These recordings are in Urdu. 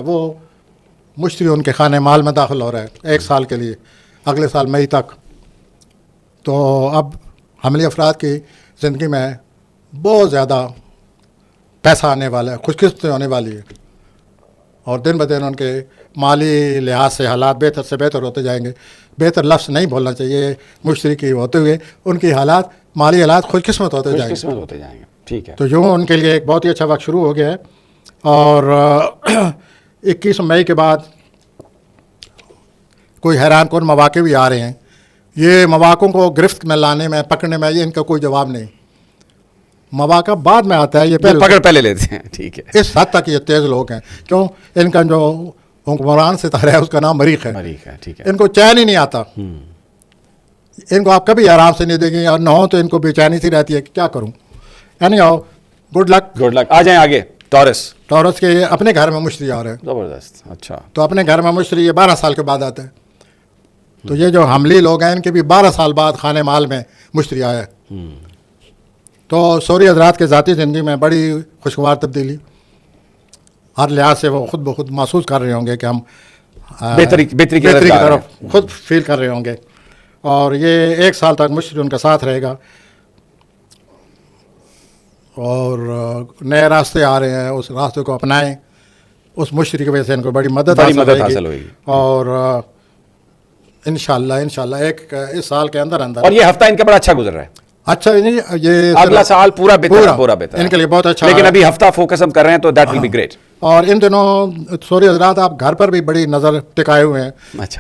وہ مشتری ان کے خانے مال میں داخل ہو رہا ہے 1 سال کے لیے، اگلے سال مئی تک. تو اب حملی افراد کی زندگی میں بہت زیادہ پیسہ آنے والا ہے، خوش قسمتی ہونے والی ہے، اور دن بدن ان کے مالی لحاظ سے حالات بہتر سے بہتر ہوتے جائیں گے. بہتر لفظ نہیں بولنا چاہیے مشتری کی ہوتے ہوئے، ان کی حالات مالی حالات خوش قسمت ہوتے جائیں گے. ٹھیک ہے. تو یوں ان کے لیے ایک بہت ہی اچھا وقت شروع ہو گیا ہے. اور 21 مئی کے بعد کوئی حیران کن مواقع بھی آ رہے ہیں. یہ مواقعوں کو گرفت میں لانے میں پکڑنے میں یہ ان کا کوئی جواب نہیں. مواقع بعد میں آتا ہے، یہ پہلے لیتے ہیں. ٹھیک ہے. اس حد تک یہ تیز لوگ ہیں. کیوں؟ ان کا جو حکمران ستارہ ہے اس کا نام مریخ ہے. ٹھیک ہے. ان کو چین ہی نہیں آتا. ان کو آپ کبھی آرام سے نہیں دیں گے، اور نہ ہو تو ان کو بے چینی سی رہتی ہے کہ کیا کروں. یعنی آؤ، گڈ لک. آ جائیں آگے. ٹورس کے اپنے گھر میں مشتری آ رہے ہیں. زبردست. اچھا. تو اپنے گھر میں مشتری یہ 12 سال کے بعد آتا ہے. تو یہ جو حملی لوگ ہیں ان کے بھی 12 سال بعد خانے مال میں مشتری آیا ہے. تو سوری حضرات کے ذاتی زندگی میں بڑی خوشگوار تبدیلی، ہر لحاظ سے وہ خود بخود محسوس کر رہے ہوں گے کہ ہم بہتری کی طرف خود فیل کر رہے ہوں گے. اور یہ 1 سال تک مشتری ان کا ساتھ رہے گا، اور نئے راستے آ رہے ہیں، اس راستے کو اپنائیں. اس مشتری کی وجہ سے ان کو بڑی مدد حاصل ہوگی. اور انشاءاللہ اس سال کے اندر اور یہ ہفتہ ان کا بڑا اچھا گزر رہا ہے. اچھا نہیں، یہ اگلا سال پورا بہتر ان کے لیے بہت اچھا. لیکن ابھی ہفتہ فوکس ہم کر رہے ہیں تو دیٹ ول بی گریٹ. اور ان دنوں سوری حضرات آپ گھر پر بھی بڑی نظر ٹکائے ہوئے ہیں.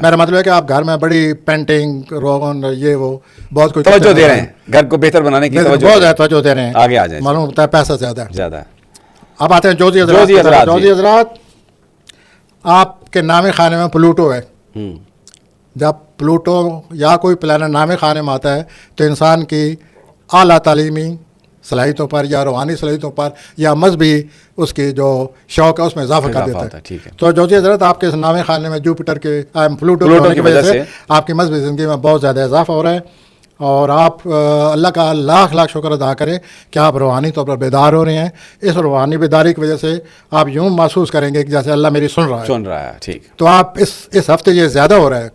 میرا مطلب ہے کہ آپ گھر میں بڑی پینٹنگ روغن یہ وہ بہت کچھ توجہ دے رہے ہیں، گھر کو بہتر بنانے کی بہت زیادہ توجہ دے رہے ہیں. آگے آ جائیں. معلوم ہوتا ہے پیسہ زیادہ ہے. اب آتے ہیں جوزی حضرات. آپ کے نام خانے میں پلوٹو ہے. جب پلوٹو یا کوئی پلانٹ نام خانے میں آتا ہے تو انسان کی اعلیٰ تعلیمی صلاحیتوں پر یا روحانی صلاحیتوں پر یا مذہبی اس کی جو شوق ہے اس میں اضافہ کر دیتا ہے. تو جوزی حضرت آپ کے اس نام خانے میں جوپیٹر کے پلوٹو ہونے کی وجہ سے آپ کی مذہبی زندگی میں بہت زیادہ اضافہ ہو رہا ہے. اور آپ اللہ کا لاکھ لاکھ شکر ادا کریں کہ آپ روحانی طور پر بیدار ہو رہے ہیں. اس روحانی بیداری کی وجہ سے آپ یوں محسوس کریں گے کہ جیسے اللہ میری سن رہا ہے. ٹھیک. تو آپ اس ہفتے یہ زیادہ ہو رہا ہے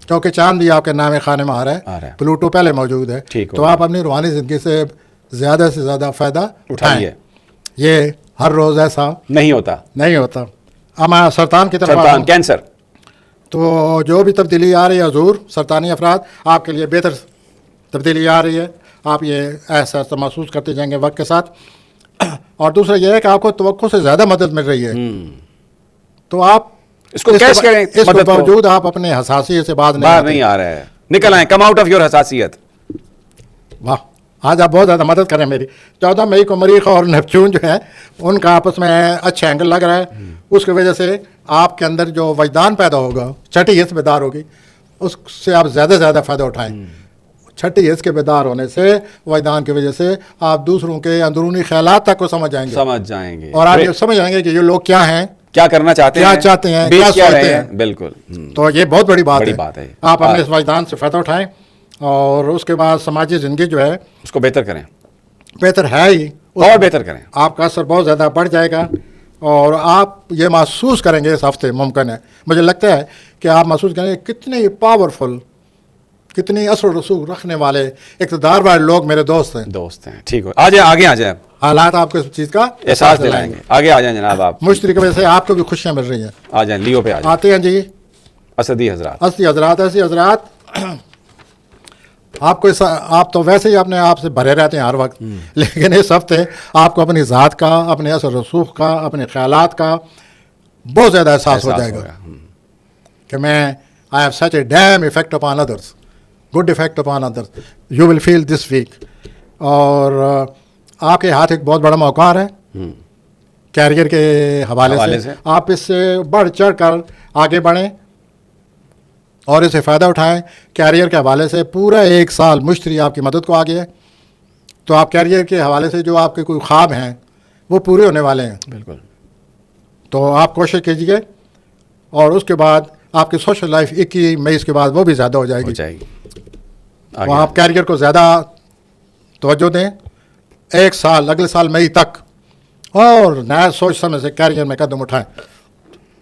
کیونکہ چاند بھی آپ کے نام خانے میں آ رہا ہے، پلوٹو پہلے موجود ہے. تو آپ اپنی روحانی زندگی سے زیادہ فائدہ اٹھائیں. یہ ہر روز ایسا نہیں ہوتا. اما سرطان کی طرف کینسر. تو جو بھی تبدیلی آ رہی ہے حضور، سرطانی افراد آپ کے لیے بہتر تبدیلی آ رہی ہے. آپ یہ احساس محسوس کرتے جائیں گے وقت کے ساتھ. اور دوسرا یہ ہے کہ آپ کو توقع سے زیادہ مدد مل رہی ہے. تو آپ اس کو کیش کریں. اس کے باوجود آپ اپنے حساسیت سے باہر نہیں آ رہے ہیں. نکل آئیں. کم آؤٹ آف یور حساسیت. واہ، آج آپ بہت زیادہ مدد کریں میری. 14 مئی کو مریخ اور نیپچون جو ہے ان کا آپس میں اچھا اینگل لگ رہا ہے. اس کی وجہ سے آپ کے اندر جو وجدان پیدا ہوگا، چھٹی حص بیدار ہوگی، اس سے آپ زیادہ فائدہ اٹھائیں. چھٹی حص کے بیدار ہونے سے، وجدان کی وجہ سے آپ دوسروں کے اندرونی خیالات تک کو سمجھ جائیں گے اور آپ یہ سمجھ جائیں گے کہ یہ لوگ کیا ہیں، کیا کرنا چاہتے ہیں، کیا سوچتے ہیں. بالکل. تو یہ بہت بڑی بات ہے. آپ اپنے اس وجدان سے فائدہ اٹھائیں اور اس کے بعد سماجی زندگی جو ہے اس کو بہتر کریں. بہتر ہے ہی، اور بہتر کریں. آپ کا اثر بہت زیادہ بڑھ جائے گا اور آپ یہ محسوس کریں گے. اس ہفتے ممکن ہے، مجھے لگتا ہے کہ آپ محسوس کریں گے کتنی پاورفل، کتنی اثر و رسوخ رکھنے والے اقتدار والے لوگ میرے دوست ہیں. ٹھیک ہو. آگے آ جائیں. حالات آپ کو اس چیز کا احساس دلائیں گے. آگے آ جائیں جناب. آپ مشتری کی وجہ سے آپ کو بھی خوشیاں مل رہی ہیں. آ جائیں. لیو پہ آتے ہیں جی. اسدی حضرات آپ تو ویسے ہی اپنے آپ سے بھرے رہتے ہیں ہر وقت، لیکن اس ہفتے آپ کو اپنی ذات کا، اپنے اثر رسوخ کا، اپنے خیالات کا بہت زیادہ احساس ہو جائے گا کہ میں I have such a damn effect upon others, good effect upon others. You will feel this week. اور آپ کے ہاتھ ایک بہت بڑا موقع آ رہا ہے کیریئر کے حوالے سے. آپ اس سے بڑھ چڑھ کر آگے بڑھیں اور اسے فائدہ اٹھائیں. کیریئر کے حوالے سے پورا 1 سال مشتری آپ کی مدد کو آ گیا ہے. تو آپ کیریئر کے حوالے سے جو آپ کے کوئی خواب ہیں وہ پورے ہونے والے ہیں. بالکل. تو آپ کوشش کیجیے اور اس کے بعد آپ کی سوشل لائف 21 مئی کے بعد وہ بھی زیادہ ہو جائے گی. وہ آپ کیریئر کو زیادہ توجہ دیں. 1 سال، اگلے سال مئی تک، اور نیا سوچ سمجھ سے کیریئر میں قدم اٹھائیں.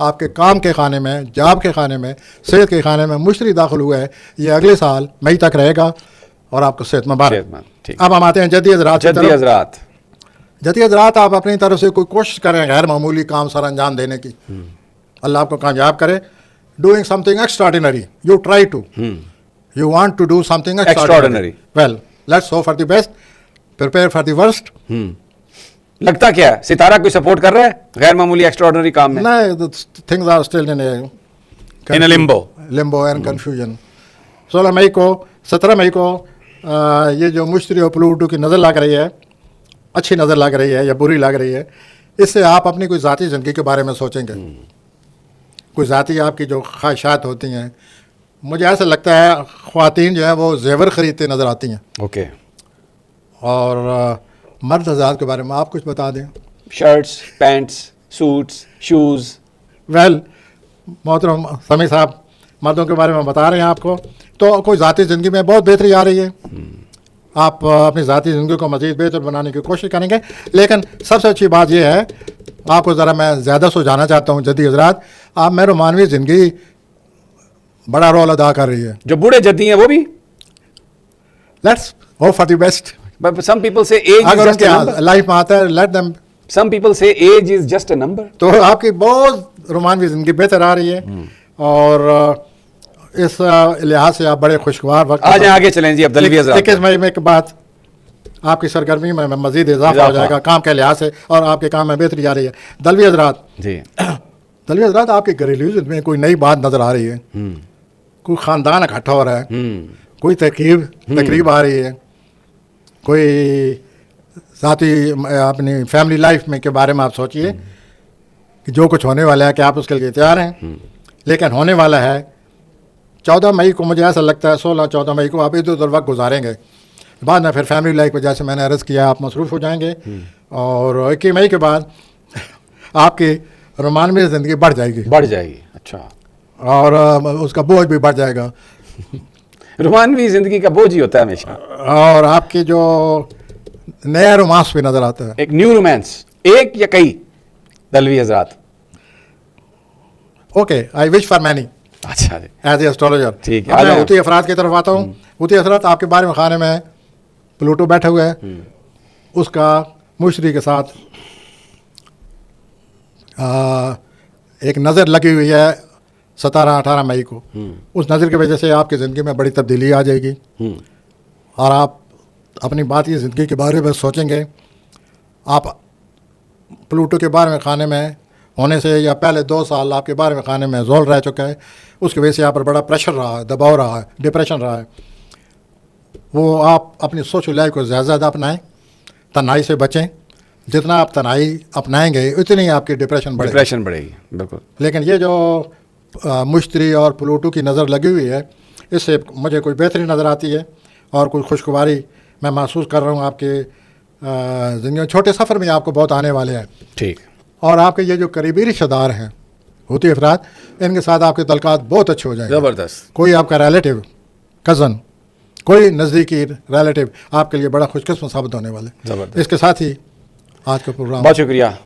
آپ کے کام کے خانے میں، جاب کے خانے میں، صحت کے خانے میں مشتری داخل ہوا ہے، یہ اگلے سال مئی تک رہے گا اور آپ کو صحت مبارک۔ ٹھیک۔ اب ہم آتے ہیں جدی حضرات کی جدی طرف۔ حضرات، جدی حضرات، آپ اپنی طرف سے کوئی کوشش کریں غیر معمولی کام سر انجام دینے کی، اللہ آپ کو کامیاب کرے۔ Doing something extraordinary, you try to, you want to do something extraordinary, well let's hope for the best, prepare for the worst. لگتا کیا ہے ستارہ کوئی سپورٹ کر رہا ہے غیر معمولی ایکسٹراڈنری کام میں؟ نہیں، things are still in a limbo and confusion. 16 مئی کو 17 مئی کو یہ جو مشتری اور پلوٹو کی نظر لگ رہی ہے، اچھی نظر لگ رہی ہے یا بری لگ رہی ہے، اس سے آپ اپنی کوئی ذاتی زندگی کے بارے میں سوچیں گے، کوئی ذاتی آپ کی جو خواہشات ہوتی ہیں۔ مجھے ایسا لگتا ہے خواتین جو ہیں وہ زیور خریدتے نظر آتی ہیں، اوکے، اور مرد حضرات کے بارے میں آپ کچھ بتا دیں۔ Shirts, pants, suits, shoes. Well محترم سمیع صاحب مردوں کے بارے میں بتا رہے ہیں آپ کو، تو کوئی ذاتی زندگی میں بہت بہتری آ رہی ہے، آپ اپنی ذاتی زندگی کو مزید بہتر بنانے کی کوشش کریں گے۔ لیکن سب سے اچھی بات یہ ہے، آپ کو ذرا میں زیادہ سمجھانا چاہتا ہوں جدی حضرات، آپ میں رومانوی زندگی بڑا رول ادا کر رہی ہے۔ جو بوڑھے جدی ہیں وہ بھی؟ Let's hope for the best. But some people say age is اگر ان just a کے number. لائف میں آتا ہے let them, Some people say age is just a number. تو آپ کی بہت رومانوی زندگی بہتر آ رہی ہے، اور اس لحاظ سے آپ بڑے خوشگوار وقت۔ آ جائیں آگے چلیں جی، اب دلوی حضرات۔ 21 مئی میں کے بعد آپ کی سرگرمی میں مزید اضافہ ہو جائے گا کام کے لحاظ سے، اور آپ کے کام میں بہتری آ رہی ہے۔ دلوی حضرات، جی، دلوی حضرات، آپ کی گھریلو زندگی میں کوئی نئی بات نظر آ رہی ہے، کوئی خاندان اکٹھا ہو رہا ہے، کوئی تقریب آ رہی ہے، کوئی ذاتی اپنی فیملی لائف میں کے بارے میں آپ سوچئے کہ جو کچھ ہونے والا ہے کہ آپ اس کے لیے تیار ہیں، لیکن ہونے والا ہے 14 مئی کو، مجھے ایسا لگتا ہے 16-14 مئی کو آپ ادھر ادھر وقت گزاریں گے، بعد میں پھر فیملی لائف کو جیسے میں نے عرض کیا آپ مصروف ہو جائیں گے، اور 21 مئی کے بعد آپ کی رومانوی زندگی بڑھ جائے گی، بڑھ جائے گی۔ اچھا، اور اس کا بوجھ بھی بڑھ جائے گا، رومانوی زندگی کا بوجھ ہی ہوتا ہے ہمیشہ، اور آپ کی جو نیا رومانس بھی نظر آتا ہے۔ ایک نیو رومانس، ایک یا کئی؟ دلوی حضرات، okay, I wish for many اچھا جی، ایز اے اسٹرولوجر۔ ٹھیک ہے، اب میں ہوتی افراد کی طرف آتا ہوں۔ ہوتی افراد، آپ کے بارے میں خانے میں پلوٹو بیٹھے ہوئے ہے، اس کا مشتری کے ساتھ ایک نظر لگی ہوئی ہے 17-18 مئی کو، اس نظر کی وجہ سے آپ کی زندگی میں بڑی تبدیلی آ جائے گی، اور آپ اپنی باقی زندگی کے بارے میں سوچیں گے۔ آپ پلوٹو کے بارے میں خانے میں ہونے سے، یا پہلے 2 سال آپ کے بارے میں خانے میں زول رہ چکا ہے، اس کی وجہ سے آپ پر بڑا پریشر رہا ہے، دباؤ رہا ہے، ڈپریشن رہا ہے، وہ آپ اپنی سوشل لائف کو زیادہ زیادہ اپنائیں، تنہائی سے بچیں، جتنا آپ تنہائی اپنائیں گے اتنی ہی آپ کی ڈپریشن بڑھے گی، بالکل۔ لیکن یہ جو مشتری اور پلوٹو کی نظر لگی ہوئی ہے، اس سے مجھے کوئی بہتری نظر آتی ہے، اور کوئی خوشگواری میں محسوس کر رہا ہوں آپ کے زندگی میں۔ چھوٹے سفر میں آپ کو بہت آنے والے ہیں، ٹھیک، اور آپ کے یہ جو قریبی رشتہ دار ہیں ہوتی افراد، ان کے ساتھ آپ کے تعلقات بہت اچھے ہو جائیں گے۔ زبردست۔ کوئی آپ کا ریلیٹیو، کزن، کوئی نزدیکی ریلیٹیو آپ کے لیے بڑا خوش قسمت ثابت ہونے والے۔ زبردست۔ اس کے ساتھ ہی آج کا پروگرام بہت شکریہ۔